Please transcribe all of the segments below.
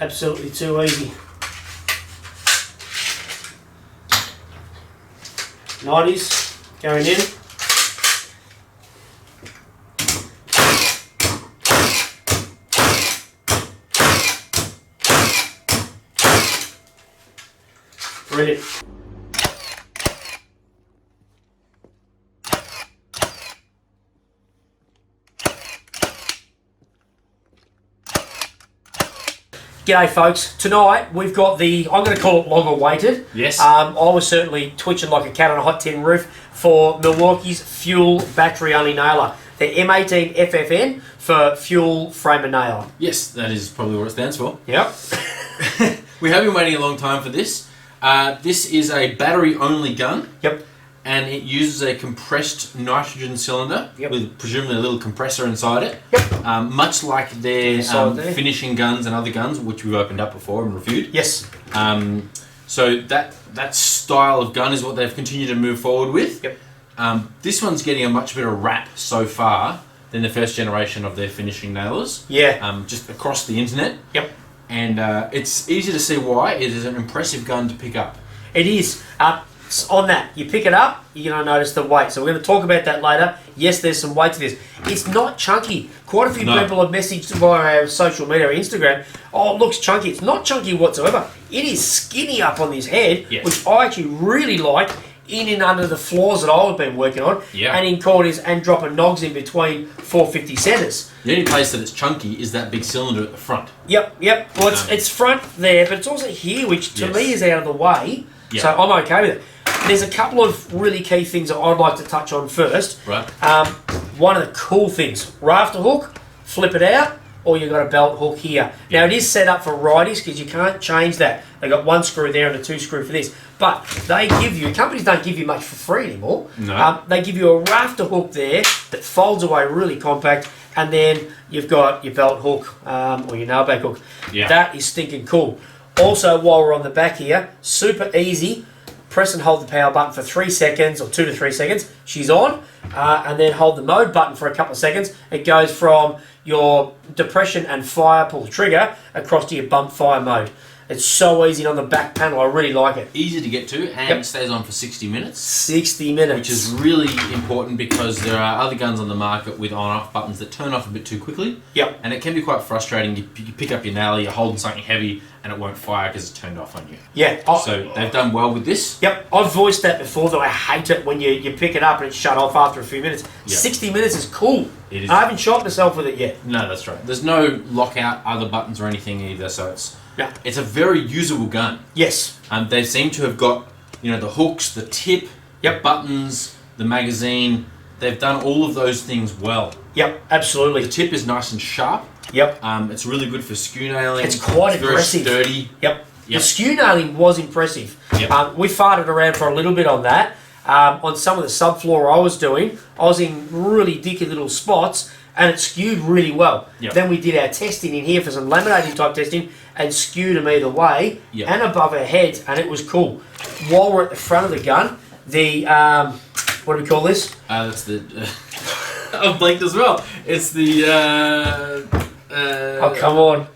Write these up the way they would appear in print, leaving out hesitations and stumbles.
Absolutely too easy. 90s going in. Brilliant. G'day folks, tonight we've got the, I'm going to call it long awaited. Yes. I was certainly twitching like a cat on a hot tin roof for Milwaukee's Fuel Battery Only Nailer. The M18 FFN for Fuel Frame and Nailer. Yes, that is probably what it stands for. Yep. We have been waiting a long time for this. This is a battery only gun. Yep. And it uses a compressed nitrogen cylinder with presumably a little compressor inside it. Yep. Much like their there. finishing guns and other guns, which we've opened up before and reviewed. Yes. So that style of gun is what they've continued to move forward with. Yep. This one's getting a much better rap so far than the first generation of their finishing nailers. Yeah. Just across the internet. Yep. And it's easy to see why. It is an impressive gun to pick up. It is. On that, you pick it up, you're going to notice the weight. So we're going to talk about that later. Yes, there's some weight to this. It's not chunky. Quite a few people have messaged via our social media or Instagram, oh, it looks chunky. It's not chunky whatsoever. It is skinny up on this head, which I actually really like, in and under the floors that I've been working on, and in corners and dropping nogs in between 450 centres. The only place that it's chunky is that big cylinder at the front. Yep. Well, it's front there, but it's also here, which to me is out of the way. So I'm okay with it. There's a couple of really key things that I'd like to touch on first. Right. One of the cool things, rafter hook, flip it out, or you've got a belt hook here. Now it is set up for righties because you can't change that. They've got one screw there and a two screw for this. But they give you, companies don't give you much for free anymore. No. They give you a rafter hook there that folds away really compact, and then you've got your belt hook or your nail back hook. Yeah. That is stinking cool. Also, while we're on the back here, super easy. Press and hold the power button for 3 seconds or 2 to 3 seconds. She's on. And then hold the mode button for a couple of seconds. It goes from your depression and fire pull trigger across to your bump fire mode. It's so easy on the back panel. I really like it. Easy to get to, and it stays on for 60 minutes. 60 minutes. Which is really important because there are other guns on the market with on-off buttons that turn off a bit too quickly. Yep. And it can be quite frustrating. You pick up your nailer, you're holding something heavy, and it won't fire because it's turned off on you. Yeah. So they've done well with this. Yep. I've voiced that before, though I hate it when you pick it up and it's shut off after a few minutes. 60 minutes is cool. It is. I haven't shot myself with it yet. No, that's right. There's no lockout other buttons or anything either, so it's a very usable gun. Yes. They seem to have got, the hooks, the tip, the buttons, the magazine. They've done all of those things well. Yep, absolutely. The tip is nice and sharp. Yep. It's really good for skew nailing. It's quite impressive. Very sturdy. Yep. The skew nailing was impressive. Yep. We farted around for a little bit on that. On some of the subfloor I was doing, I was in really dicky little spots, and it skewed really well. Yep. Then we did our testing in here for some laminating type testing, and skewed them either way and above our heads, and it was cool. While we're at the front of the gun, the what do we call this? That's the I've blanked as well. It's the oh, come on.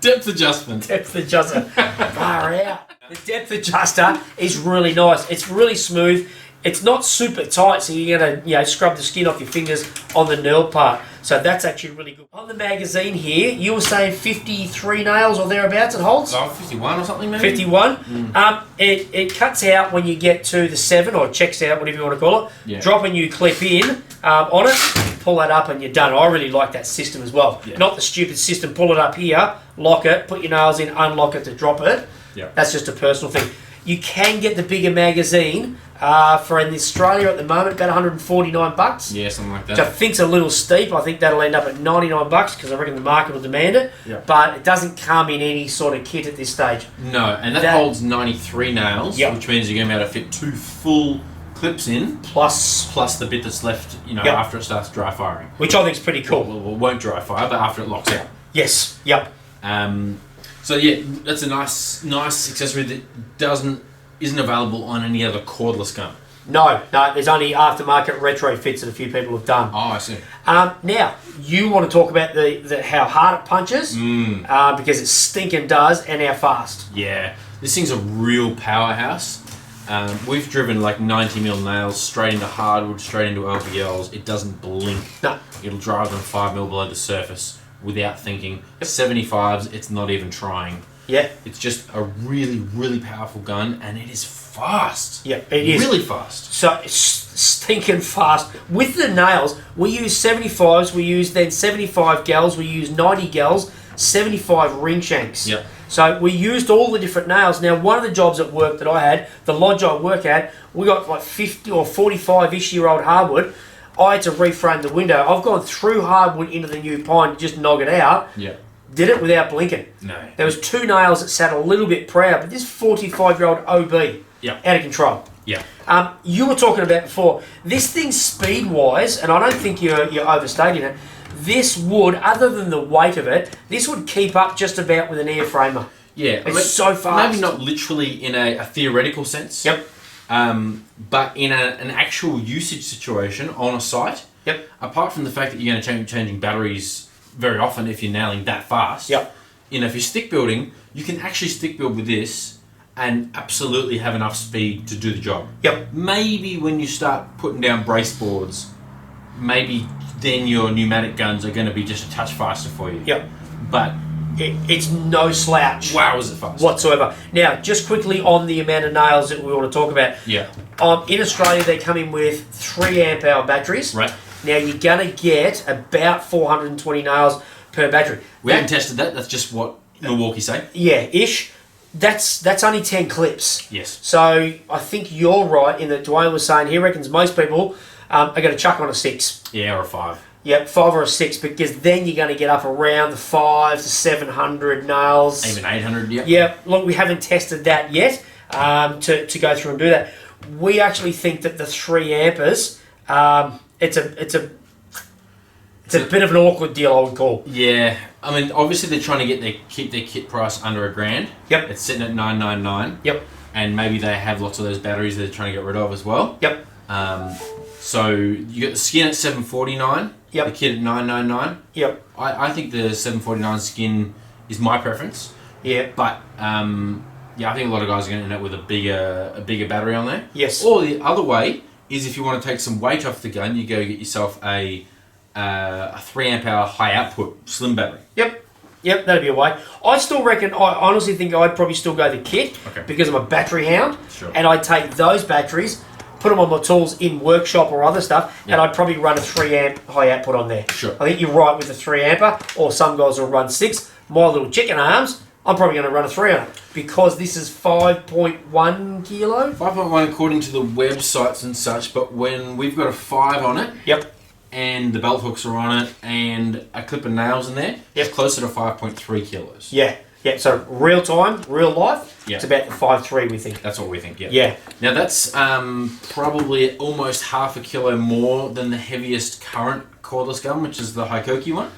Depth adjustment. Depth adjuster. Far out. The depth adjuster is really nice. It's really smooth. It's not super tight, so you're gonna scrub the skin off your fingers on the knurled part. So that's actually really good. On the magazine here, you were saying 53 nails or thereabouts it holds? Oh, 51 or something maybe? 51. It cuts out when you get to the 7, or checks out, whatever you want to call it. Yeah. Drop a new clip in on it, pull that up and you're done. I really like that system as well. Yeah. Not the stupid system, pull it up here, lock it, put your nails in, unlock it to drop it. Yeah. That's just a personal thing. You can get the bigger magazine for in Australia at the moment, about $149. Yeah, something like that. Which I think's a little steep. I think that'll end up at $99 because I reckon the market will demand it. Yeah. But it doesn't come in any sort of kit at this stage. No, and that holds 93 nails, Yep. which means you're going to be able to fit 2 full clips in, plus the bit that's left, after it starts dry firing. Which I think's pretty cool. Well, it won't dry fire, but after it locks out. Yes. Yep. So yeah, that's a nice accessory that isn't available on any other cordless gun. No, there's only aftermarket retrofits that a few people have done. Oh, I see. Now, you want to talk about the how hard it punches, because it stinking does, and how fast. Yeah, this thing's a real powerhouse. We've driven like 90mm nails straight into hardwood, straight into LVLs. It doesn't blink. No. It'll drive them 5mm below the surface without thinking. 75s, it's not even trying. Yeah. It's just a really, really powerful gun, and it is fast. Yeah, it is. Really fast. So it's stinking fast. With the nails, we use 75s, we use then 75 gals, we use 90 gals, 75 ring shanks. Yep. So we used all the different nails. Now, one of the jobs at work that I had, the lodge I work at, we got like 50 or 45-ish-year-old hardwood. I had to reframe the window. I've gone through hardwood into the new pine to just knock it out. Yeah. Did it without blinking. No. There was 2 nails that sat a little bit proud, but this 45-year-old OB, out of control. Yeah. You were talking about before, this thing speed-wise, and I don't think you're overstating it, this would, other than the weight of it, this would keep up just about with an airframer. Yeah. It's so fast. Maybe not literally in a theoretical sense. Yep. But in an actual usage situation on a site, yep. Apart from the fact that you're going to be changing batteries very often if you're nailing that fast, yep. If you're stick building, you can actually stick build with this and absolutely have enough speed to do the job. Yep. Maybe when you start putting down brace boards, maybe then your pneumatic guns are going to be just a touch faster for you. Yep. But it's no slouch. Wow, is it fast? Whatsoever. Now, just quickly on the amount of nails that we want to talk about. Yeah. In Australia, they come in with 3 amp hour batteries. Right. Now, you're going to get about 420 nails per battery. We haven't tested that. That's just what Milwaukee say. Yeah, ish. That's only 10 clips. Yes. So I think you're right in that Dwayne was saying he reckons most people are going to chuck on a 6. Yeah, or a 5. Yep, 5 or a 6, because then you're going to get up around the 5 to 700 nails. Even 800, yeah. Yeah, look, we haven't tested that yet to go through and do that. We actually think that the 3 ampers, it's a bit of an awkward deal, I would call. Yeah, I mean, obviously they're trying to keep their kit price under $1,000. Yep. It's sitting at $999. Yep. And maybe they have lots of those batteries they're trying to get rid of as well. Yep. So you got the skin at $749. Yep. The kit at $999. Yep. I think the $749 skin is my preference. Yeah. But I think a lot of guys are going to end up with a bigger battery on there. Yes. Or the other way is if you want to take some weight off the gun, you go get yourself a 3 amp hour high output slim battery. Yep, that'd be a way. I still reckon, I honestly think I'd probably still go the kit because I'm a battery hound. Sure. And I'd take those batteries, put them on my tools in workshop or other stuff, and I'd probably run a 3 amp high output on there. Sure. I think you're right with the 3 amper, or some guys will run 6. My little chicken arms, I'm probably going to run a 3 on it because this is 5.1 kilo. 5.1 according to the websites and such, but when we've got a 5 on it, Yep. and the belt hooks are on it, and a clip of nails in there, it's closer to 5.3 kilos. Yeah. So real time, real life, Yeah. it's about the 5.3 we think. That's what we think, yeah. Yeah. Now that's probably almost half a kilo more than the heaviest current cordless gun, which is the Hikoki one.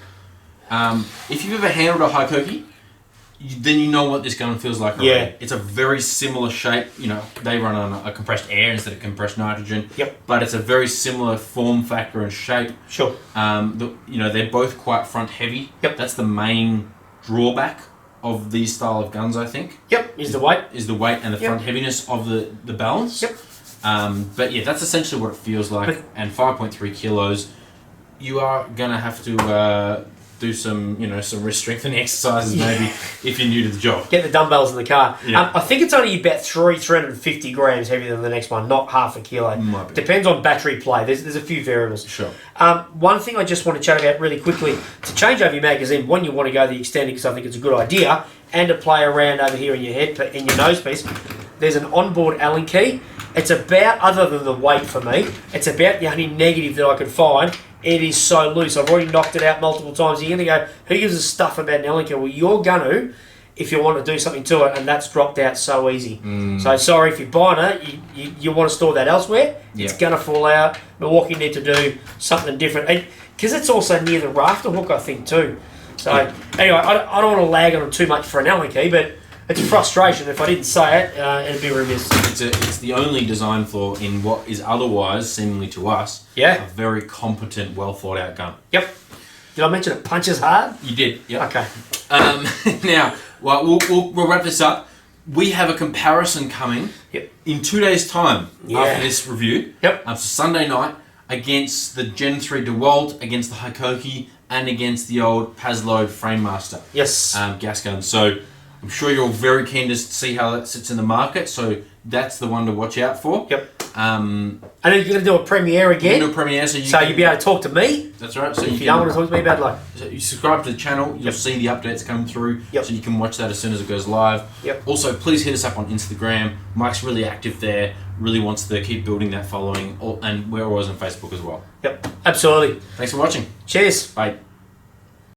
If you've ever handled a Hikoki, then you know what this gun feels like already. Yeah. It's a very similar shape. They run on a compressed air instead of compressed nitrogen. Yep. But it's a very similar form factor and shape. Sure. They're both quite front heavy. Yep. That's the main drawback of these style of guns, I think. Yep. Is the weight. Is the weight and the front heaviness of the balance. Yep. But yeah, that's essentially what it feels like. And 5.3 kilos, you are gonna have to do some wrist strengthening exercises maybe if you're new to the job. Get the dumbbells in the car. Yeah. I think it's only about 350 grams heavier than the next one, not half a kilo. Might be. Depends on battery play. There's a few variables. Sure. One thing I just want to chat about really quickly, to change over your magazine, one, you want to go the extended because I think it's a good idea, and to play around over here in your in your nose piece, there's an onboard Allen key. It's about, other than the weight for me, it's about the only negative that I could find. It is so loose. I've already knocked it out multiple times. You're going to go, who gives a stuff about an Allen key? Well, you're going to, if you want to do something to it, and that's dropped out so easy. So sorry if you're buying it, you want to store that elsewhere, it's going to fall out. Milwaukee need to do something different. Because it's also near the rafter hook, I think, too. So anyway, I don't want to lag on them too much for an Allen key, but It's a frustration. If I didn't say it, it'd be remiss. It's the only design flaw in what is otherwise, seemingly to us, Yeah. a very competent, well thought out gun. Yep. Did I mention it punches hard? You did, yeah. Okay. Now, well, we'll wrap this up. We have a comparison coming in 2 days' time after this review. Yep. So Sunday night against the Gen 3 DeWalt, against the Hikoki, and against the old Paslow Framemaster Yes. gas gun. So I'm sure you're all very keen to see how that sits in the market. So that's the one to watch out for. Yep. And And then you're going to do a premiere again. do a premiere, so you'll be able to talk to me. That's right. So If you don't want to talk to me about like. So you subscribe to the channel, you'll see the updates come through, Yep. so you can watch that as soon as it goes live. Yep. Also, please hit us up on Instagram. Mike's really active there, really wants to keep building that following, and we're always on Facebook as well. Yep. Absolutely. Thanks for watching. Cheers. Bye.